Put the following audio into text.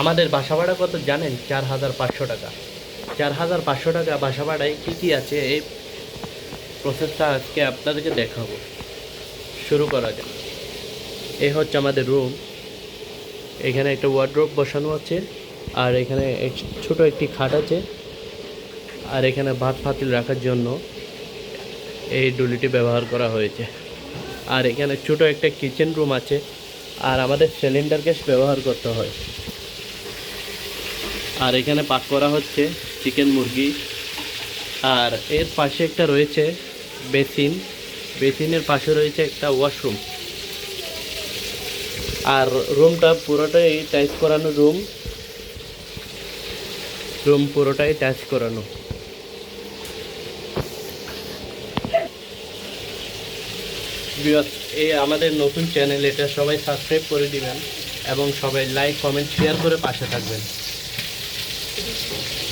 আমাদের বাসা ভাড়া কত জানেন? 4,500 টাকা। 4,500 টাকা বাসা ভাড়ায় কী কী আছে এই প্রসেসটা আজকে আপনাদেরকে দেখাবো। শুরু করা যাক। এই হচ্ছে আমাদের রুম। এখানে একটা ওয়ার্ড্রোব বসানো আছে, আর এখানে ছোট একটি খাট আছে, আর এখানে ভাত ফাতিল রাখার জন্য এই ডুলিটি ব্যবহার করা হয়েছে। আর এখানে ছোট একটা কিচেন রুম আছে, আর আমাদের সিলিন্ডার গ্যাস ব্যবহার করতে হয়। আর এখানে পাক করা হচ্ছে চিকেন মুরগি। আর এর পাশে একটা রয়েছে বেসিন, বেসিনের পাশে রয়েছে একটা ওয়াশরুম। আর রুমটা পুরোটাই টাইচ করানো রুম পুরোটাই টাচ করানো। ভিউয়ার্স, এই আমাদের নতুন চ্যানেল, এটা সবাই সাবস্ক্রাইব করে দিবেন এবং সবাই লাইক কমেন্ট শেয়ার করে পাশে থাকবেন।